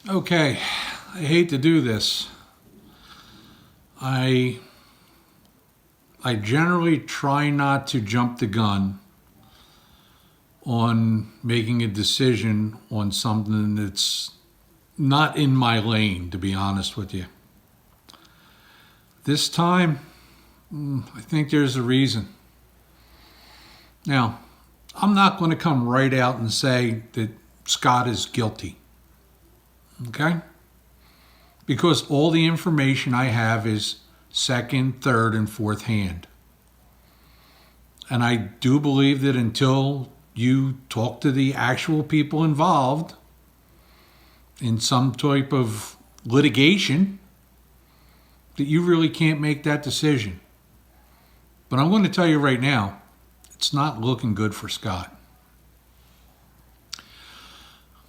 Okay, I hate to do this. I generally try not to jump the gun on making a decision on something that's not in my lane, to be honest with you. This time, I think there's a reason. Now, I'm not going to come right out and say that Scott is guilty. Okay? Because all the information I have is second, third, and fourth hand. And I do believe that until you talk to the actual people involved in some type of litigation, that you really can't make that decision. But I'm going to tell you right now, it's not looking good for Scott.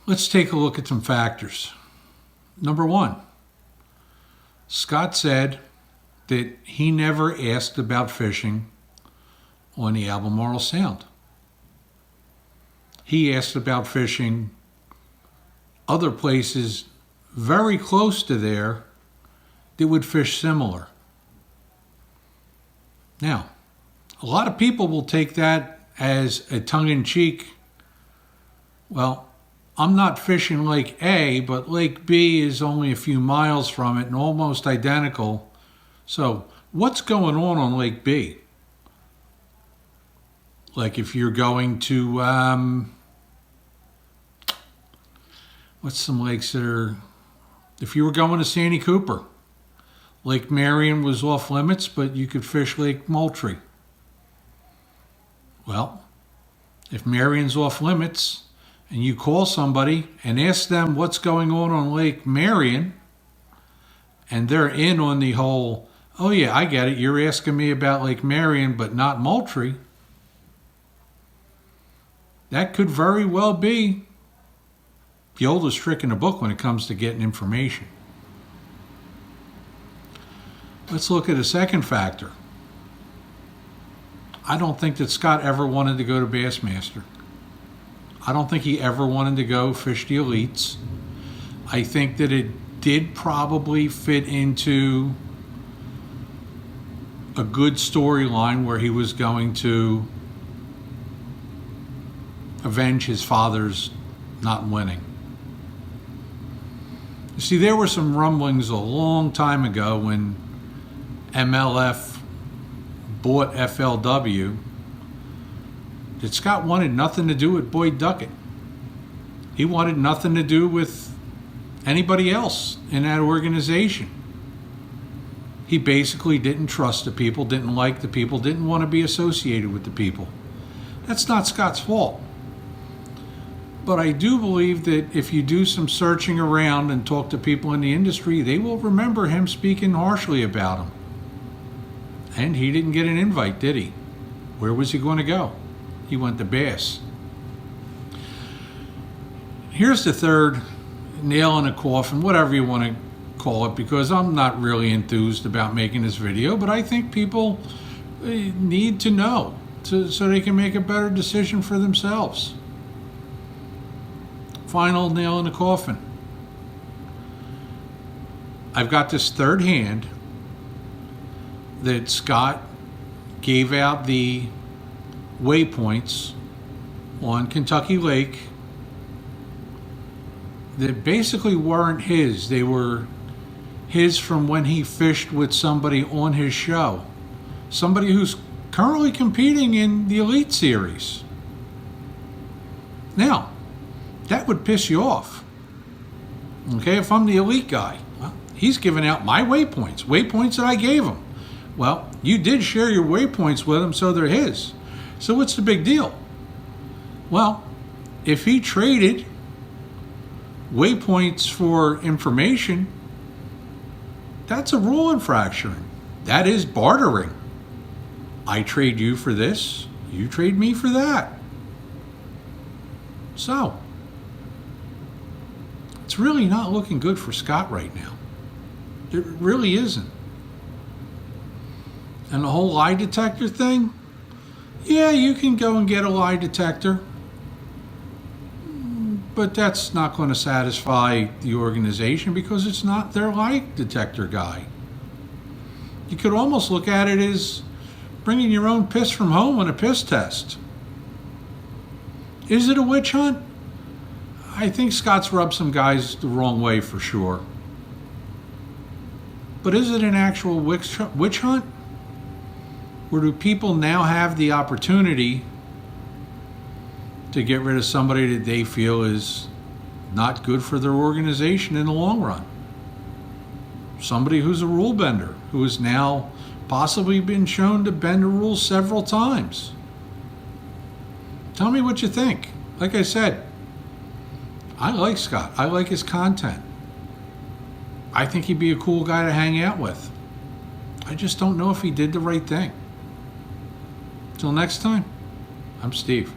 Let's take a look at some factors. Number one, Scott said that he never asked about fishing on the Albemarle Sound. He asked about fishing other places very close to there that would fish similar. Now, a lot of people will take that as a tongue-in-cheek, well, I'm not fishing Lake A, but Lake B is only a few miles from it and almost identical. So what's going on Lake B? Like if you're going to, what's some lakes that are, if you were going to Santee Cooper, Lake Marion was off limits, but you could fish Lake Moultrie. Well, if Marion's off limits, and you call somebody and ask them what's going on Lake Marion, and they're in on the whole, oh yeah, I get it, you're asking me about Lake Marion but not Moultrie, that could very well be the oldest trick in the book when it comes to getting information. Let's look at a second factor. I don't think that Scott ever wanted to go to Bassmaster. I don't think he ever wanted to go fish the elites. I think that it did probably fit into a good storyline where he was going to avenge his father's not winning. You see, there were some rumblings a long time ago when MLF bought FLW that Scott wanted nothing to do with Boyd Duckett. He wanted nothing to do with anybody else in that organization. He basically didn't trust the people, didn't like the people, didn't want to be associated with the people. That's not Scott's fault. But I do believe that if you do some searching around and talk to people in the industry, they will remember him speaking harshly about him. And he didn't get an invite, did he? Where was he going to go? He went to Bass. Here's the third nail in the coffin, whatever you want to call it, because I'm not really enthused about making this video, but I think people need to know so they can make a better decision for themselves. Final nail in the coffin. I've got this third hand that Scott gave out the waypoints on Kentucky Lake that basically weren't his. They were his from when he fished with somebody on his show. Somebody who's currently competing in the Elite Series. Now, that would piss you off. Okay, if I'm the elite guy, well, he's giving out my waypoints that I gave him. Well, you did share your waypoints with him, so they're his. So what's the big deal? Well, if he traded waypoints for information, that's a rule infraction. That is bartering. I trade you for this, you trade me for that. So, it's really not looking good for Scott right now. It really isn't. And the whole lie detector thing, yeah, you can go and get a lie detector. But that's not going to satisfy the organization because it's not their lie detector guy. You could almost look at it as bringing your own piss from home on a piss test. Is it a witch hunt? I think Scott's rubbed some guys the wrong way for sure. But is it an actual witch hunt? Or do people now have the opportunity to get rid of somebody that they feel is not good for their organization in the long run? Somebody who's a rule bender, who has now possibly been shown to bend the rules several times. Tell me what you think. Like I said, I like Scott. I like his content. I think he'd be a cool guy to hang out with. I just don't know if he did the right thing. Till next time, I'm Steve.